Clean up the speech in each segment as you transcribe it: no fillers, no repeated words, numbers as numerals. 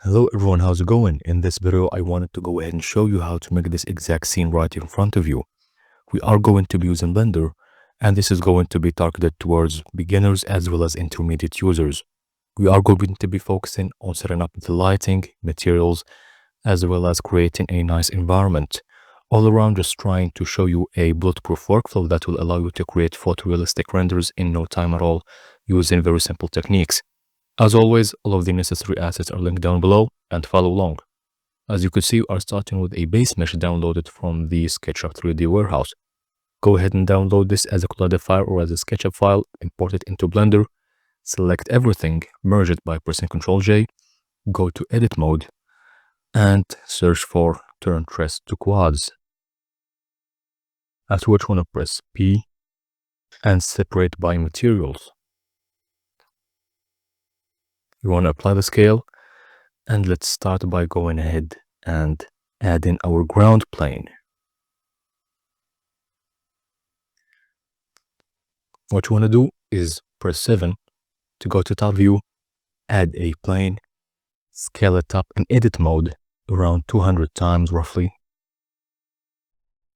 Hello everyone, how's it going? In this video, I wanted to go ahead and show you how to make this exact scene right in front of you. We are going to be using Blender, and this is going to be targeted towards beginners as well as intermediate users. We are going to be focusing on setting up the lighting, materials, as well as creating a nice environment. All around, just trying to show you a bulletproof workflow that will allow you to create photorealistic renders in no time at all using very simple techniques. As always, all of the necessary assets are linked down below and follow along. As you can see, we are starting with a base mesh downloaded from the SketchUp 3D warehouse. Go ahead and download this as a collided file or as a SketchUp file, import it into Blender, select everything, merge it by pressing Ctrl J, go to edit mode, and search for turn trace to quads. After which, you want to press P and separate by materials. You want to apply the scale, and let's start by going ahead and add in our ground plane. What you want to do is press 7 to go to top view, add a plane, scale it up in edit mode around 200 times roughly,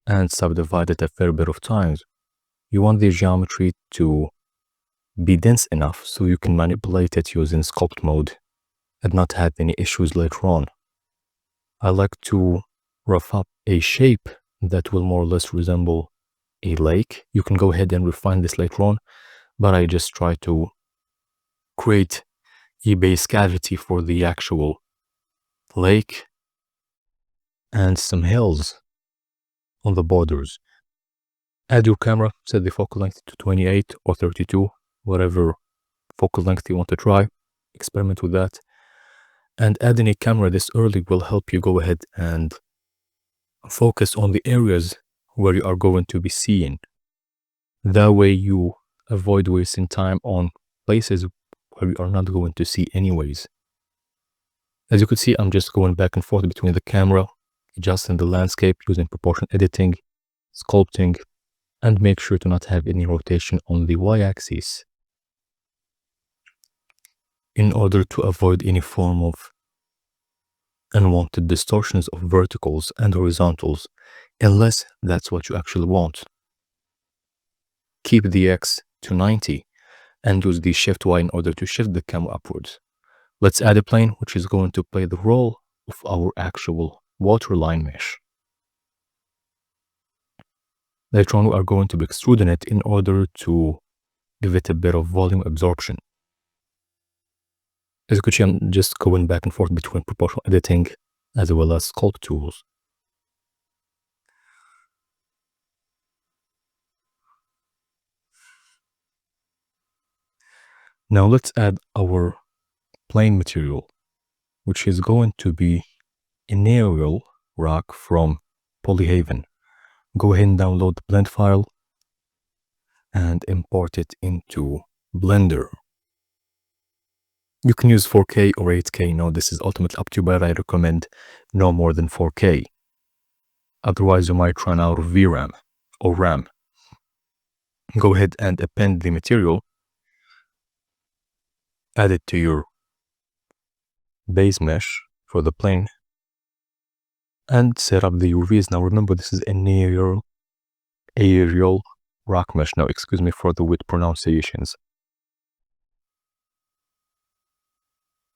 and subdivide it a fair bit of times. You want the geometry to be dense enough so you can manipulate it using sculpt mode and not have any issues later on. I like to rough up a shape that will more or less resemble a lake. You can go ahead and refine this later on, but I just try to create a base cavity for the actual lake and some hills on the borders. Add your camera, set the focal length to 28 or 32, whatever focal length you want to try. Experiment with that. And adding a camera this early will help you go ahead and focus on the areas where you are going to be seeing. That way you avoid wasting time on places where you are not going to see anyways. As you can see, I'm just going back and forth between the camera, adjusting the landscape using proportion editing, sculpting, and make sure to not have any rotation on the y-axis in order to avoid any form of unwanted distortions of verticals and horizontals, unless that's what you actually want. Keep the X to 90 and use the Shift Y in order to shift the camera upwards. Let's add a plane which is going to play the role of our actual waterline mesh. Later on, we are going to be extruding it in order to give it a bit of volume absorption. As you can see, I'm just going back and forth between proportional editing as well as sculpt tools. Now let's add our plane material, which is going to be an aerial rock from Polyhaven. Go ahead and download the blend file and import it into Blender. You can use 4K or 8K. No, this is ultimately up to you, but I recommend no more than 4K. Otherwise, you might run out of VRAM or RAM. Go ahead and append the material, add it to your base mesh for the plane, and set up the UVs. Now remember, this is an aerial rock mesh. Now excuse me for the weird pronunciations.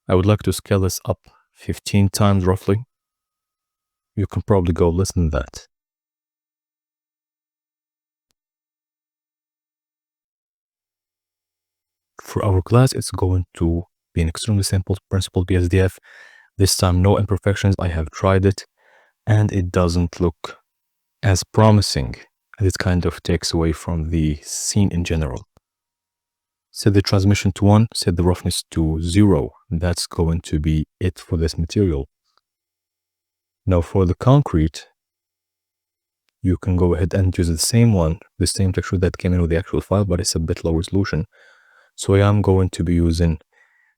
I would like to scale this up 15 times roughly. You can probably go less than that. For our class, it's going to be an extremely simple principled BSDF. This time, no imperfections. I have tried it, and it doesn't look as promising, and it kind of takes away from the scene in general. Set the transmission to 1, set the roughness to 0. That's going to be it for this material. Now for the concrete, you can go ahead and use the same one, the same texture that came in with the actual file, but it's a bit lower resolution. So I am going to be using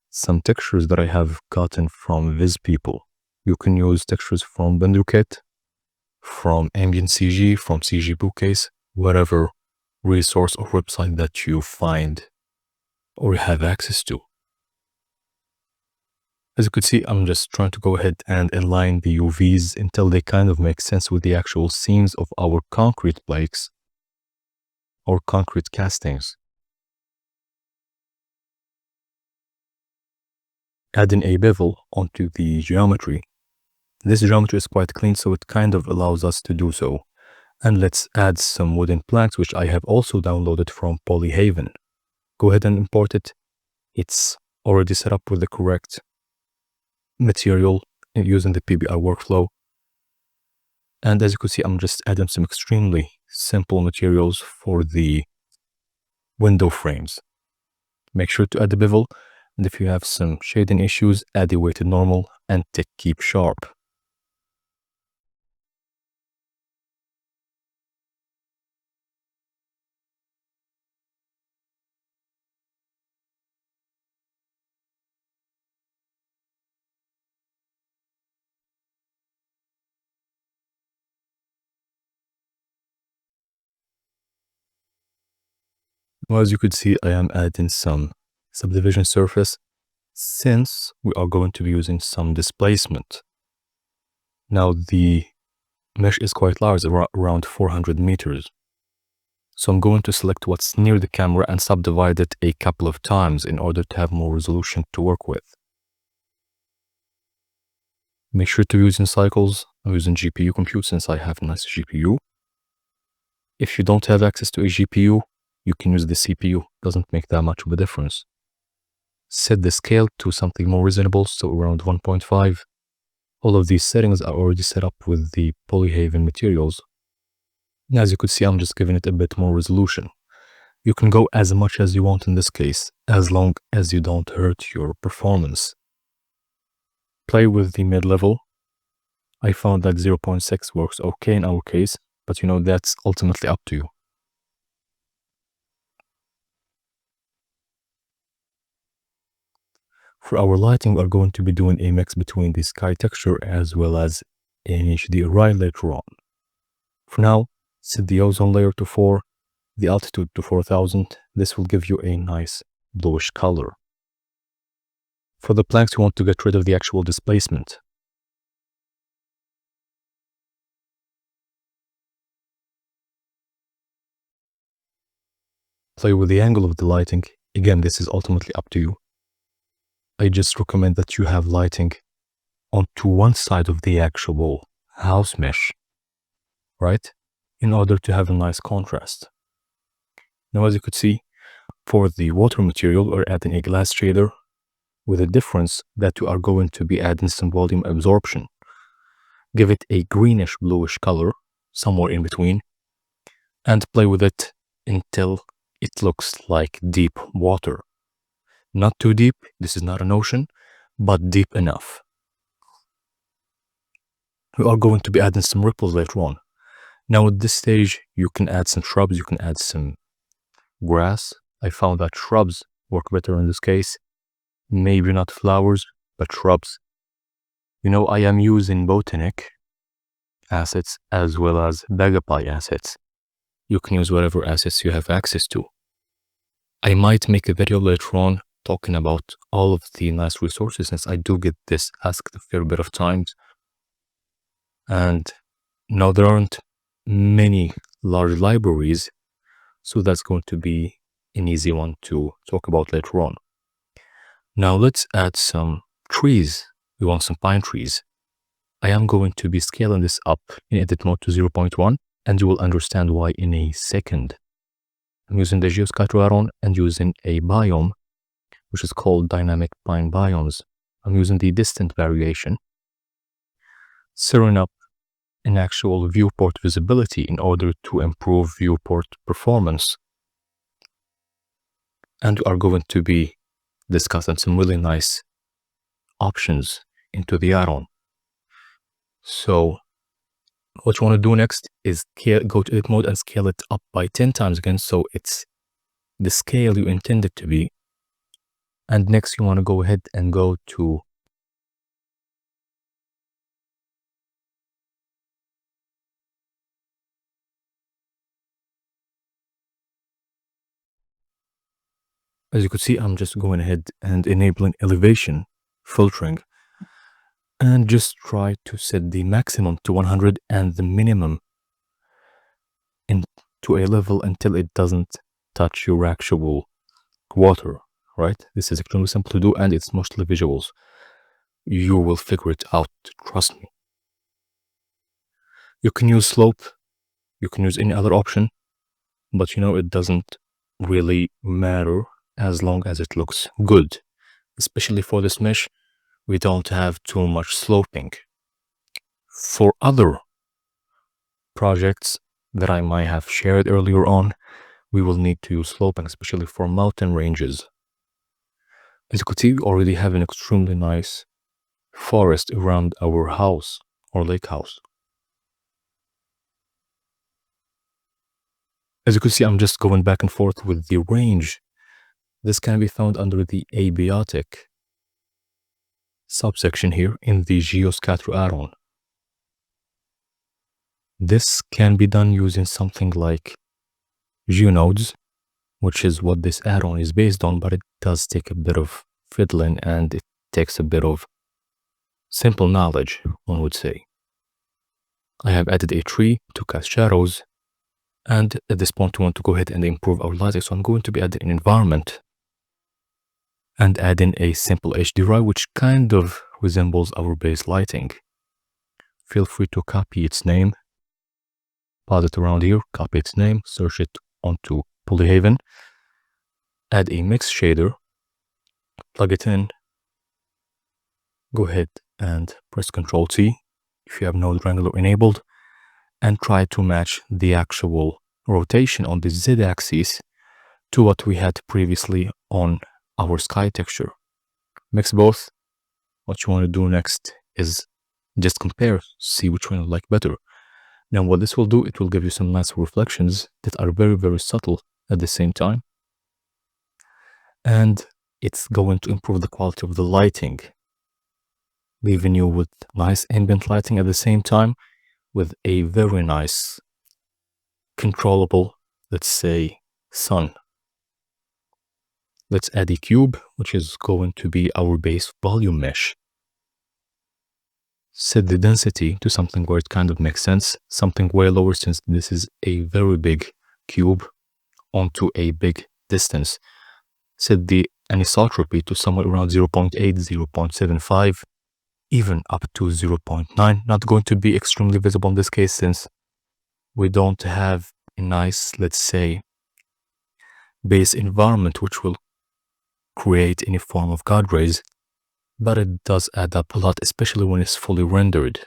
some textures that I have gotten from VizPeople. You can use textures from BlenderKit, from AmbientCG, from CG Bookcase, whatever resource or website that you find or have access to. As you could see, I'm just trying to go ahead and align the UVs until they kind of make sense with the actual scenes of our concrete flakes or concrete castings. Adding a bevel onto the geometry. This geometry is quite clean, so it kind of allows us to do so. And let's add some wooden planks, which I have also downloaded from Polyhaven. Go ahead and import it. It's already set up with the correct material using the PBR workflow. And as you can see, I'm just adding some extremely simple materials for the window frames. Make sure to add the bevel, and if you have some shading issues, add the weighted normal and tick keep sharp. Well, as you could see, I am adding some subdivision surface since we are going to be using some displacement. Now the mesh is quite large, around 400 meters. So I'm going to select what's near the camera and subdivide it a couple of times in order to have more resolution to work with. Make sure to use in cycles. I'm using GPU compute since I have a nice GPU. If you don't have access to a GPU, you can use the CPU. Doesn't make that much of a difference. Set the scale to something more reasonable, so around 1.5. All of these settings are already set up with the Polyhaven materials. As you could see, I'm just giving it a bit more resolution. You can go as much as you want in this case, as long as you don't hurt your performance. Play with the mid-level. I found that 0.6 works okay in our case, but that's ultimately up to you. For our lighting, we're going to be doing a mix between the sky texture as well as an HDRI later on. For now, set the ozone layer to 4, the altitude to 4000. This will give you a nice bluish color. For the planks, you want to get rid of the actual displacement. Play with the angle of the lighting. Again, this is ultimately up to you. I just recommend that you have lighting onto one side of the actual house mesh, right? In order to have a nice contrast. Now, as you could see, for the water material, we're adding a glass shader with a difference that we are going to be adding some volume absorption. Give it a greenish bluish color, somewhere in between, and play with it until it looks like deep water. Not too deep, this is not an ocean, but deep enough. We are going to be adding some ripples later on. Now at this stage, you can add some shrubs, you can add some grass. I found that shrubs work better in this case. Maybe not flowers, but shrubs. I am using Botaniq assets as well as Bagapie assets. You can use whatever assets you have access to. I might make a video later on talking about all of the nice resources, since I do get this asked a fair bit of times. And now there aren't many large libraries, so that's going to be an easy one to talk about later on. Now let's add some trees. We want some pine trees. I am going to be scaling this up in edit mode to 0.1, and you will understand why in a second. I'm using the Geoscatter add-on and using a biome, which is called Dynamic Pine Biomes. I'm using the distant variation, setting up an actual viewport visibility in order to improve viewport performance. And we are going to be discussing some really nice options into the add-on. So what you want to do next is go to edit mode and scale it up by 10 times again, so it's the scale you intend it to be. And next you want to go ahead and go to as you could see, I'm just going ahead and enabling elevation filtering. And just try to set the maximum to 100 and the minimum to a level until it doesn't touch your actual water, right? This is extremely simple to do, and it's mostly visuals. You will figure it out, trust me. You can use slope, you can use any other option, but it doesn't really matter as long as it looks good. Especially for this mesh, we don't have too much sloping. For other projects that I might have shared earlier on, we will need to use sloping, especially for mountain ranges. As you could see, we already have an extremely nice forest around our house or lake house. As you can see, I'm just going back and forth with the range. This can be found under the Abiotic subsection here in the Geoscatter add-on. This can be done using something like Geonodes, which is what this add-on is based on, but it does take a bit of fiddling and it takes a bit of simple knowledge, one would say. I have added a tree to cast shadows, and at this point we want to go ahead and improve our lighting, so I'm going to be adding an environment and add in a simple HDRI, which kind of resembles our base lighting. Feel free to copy its name, pass it around here, copy its name, search it onto Polyhaven, add a mix shader, plug it in, go ahead and press Ctrl T if you have node wrangler enabled, and try to match the actual rotation on the Z-axis to what we had previously on our sky texture. Mix both. What you want to do next is just compare, see which one you like better. Now what this will do, it will give you some nice reflections that are very, very subtle at the same time. And it's going to improve the quality of the lighting, leaving you with nice ambient lighting at the same time with a very nice, controllable, let's say, sun. Let's add a cube, which is going to be our base volume mesh. Set the density to something where it kind of makes sense, something way lower since this is a very big cube onto a big distance. Set the anisotropy to somewhere around 0.8, 0.75, even up to 0.9. Not going to be extremely visible in this case since we don't have a nice, let's say, base environment which will create any form of God rays, but it does add up a lot, especially when it's fully rendered.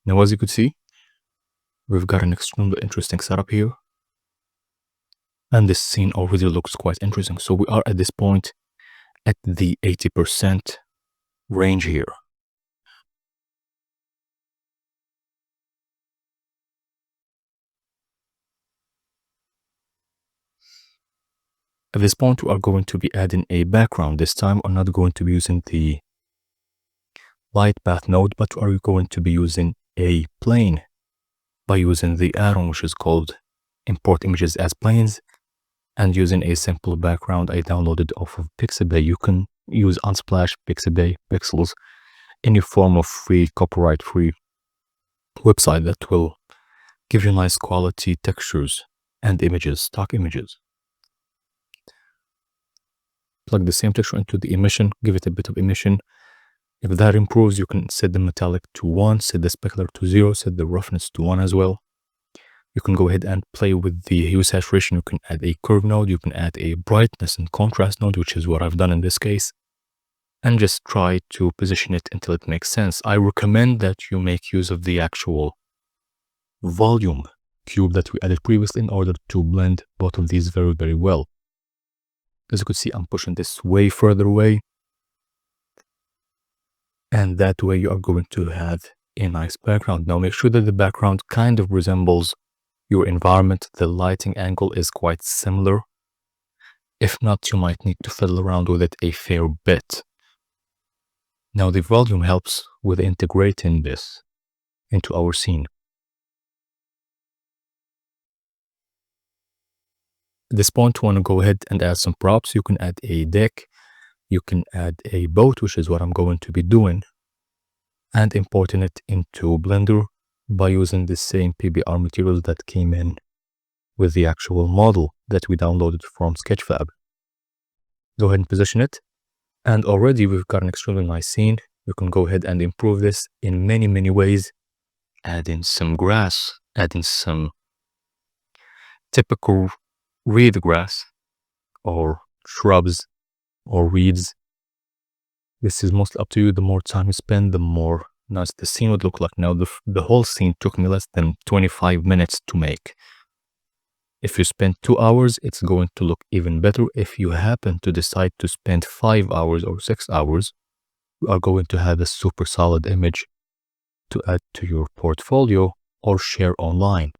Now, as you could see, we've got an extremely interesting setup here, and this scene already looks quite interesting. So we are at this point at the 80% range here. At this point, we are going to be adding a background. This time, we're not going to be using the light path node, but we are going to be using a plane by using the add-on, which is called Import Images as Planes, and using a simple background I downloaded off of Pixabay. You can use Unsplash, Pixabay, Pixels, any form of free, copyright-free website that will give you nice quality textures and images, stock images. Plug the same texture into the emission, give it a bit of emission. If that improves, you can set the metallic to 1, set the specular to 0, set the roughness to 1 as well. You can go ahead and play with the hue saturation. You can add a curve node, you can add a brightness and contrast node, which is what I've done in this case, and just try to position it until it makes sense. I recommend that you make use of the actual volume cube that we added previously in order to blend both of these very, very well. As you can see, I'm pushing this way further away, and that way you are going to have a nice background. Now make sure that the background kind of resembles your environment. The lighting angle is quite similar. If not, you might need to fiddle around with it a fair bit. Now the volume helps with integrating this into our scene. At this point, you want to go ahead and add some props. You can add a deck, You can add a boat, which is what I'm going to be doing, and importing it into Blender by using the same PBR materials that came in with the actual model that we downloaded from Sketchfab. Go ahead and position it. And already we've got an extremely nice scene. You can go ahead and improve this in many, many ways. Add in some grass, add in some typical reed grass or shrubs or reeds. This is mostly up to you. The more time you spend, the more nice the scene would look like. Now, the whole scene took me less than 25 minutes to make. If you spend 2 hours, it's going to look even better. If you happen to decide to spend 5 hours or 6 hours, you are going to have a super solid image to add to your portfolio or share online.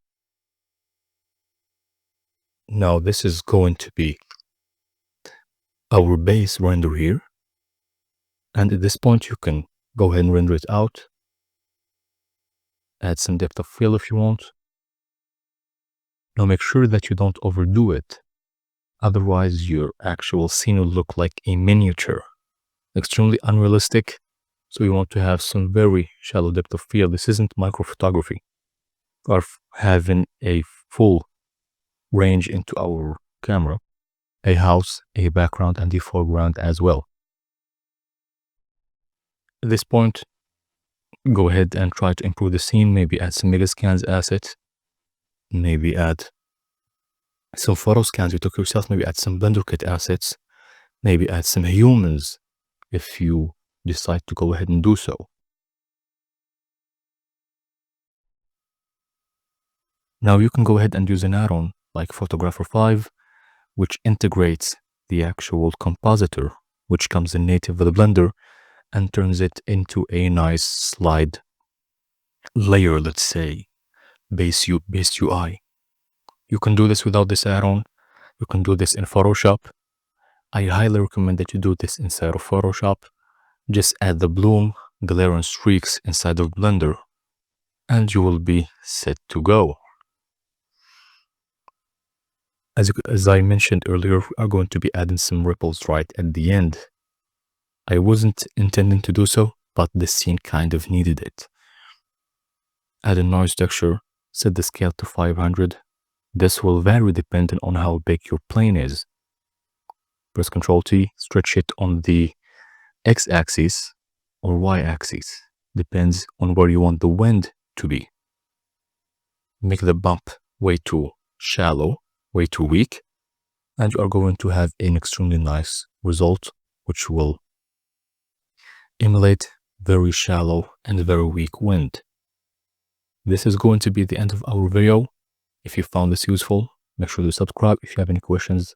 Now, this is going to be our base render here. And at this point, you can go ahead and render it out. Add some depth of field if you want. Now, make sure that you don't overdo it. Otherwise, your actual scene will look like a miniature. Extremely unrealistic. So you want to have some very shallow depth of field. This isn't microphotography. We are having a full range into our camera, a house, a background, and the foreground as well. At this point, go ahead and try to improve the scene. Maybe add some Megascans assets. Maybe add some photo scans you took yourself. Maybe add some BlenderKit assets. Maybe add some humans if you decide to go ahead and do so. Now you can go ahead and use an add-on like Photographer 5, which integrates the actual compositor, which comes in native with Blender, and turns it into a nice slide layer, let's say, base UI. You can do this without this add-on. You can do this in Photoshop. I highly recommend that you do this inside of Photoshop. Just add the bloom, glare, and streaks inside of Blender, and you will be set to go. As I mentioned earlier, we are going to be adding some ripples right at the end. I wasn't intending to do so, but this scene kind of needed it. Add a noise texture, set the scale to 500. This will vary depending on how big your plane is. Press Ctrl T, stretch it on the X-axis or Y-axis. Depends on where you want the wind to be. Make the bump way too shallow, way too weak, and you are going to have an extremely nice result, which will emulate very shallow and very weak wind. This is going to be the end of our video. If you found this useful, make sure to subscribe. If you have any questions,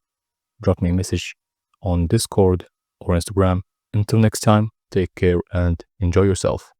drop me a message on Discord or Instagram. Until next time, take care and enjoy yourself.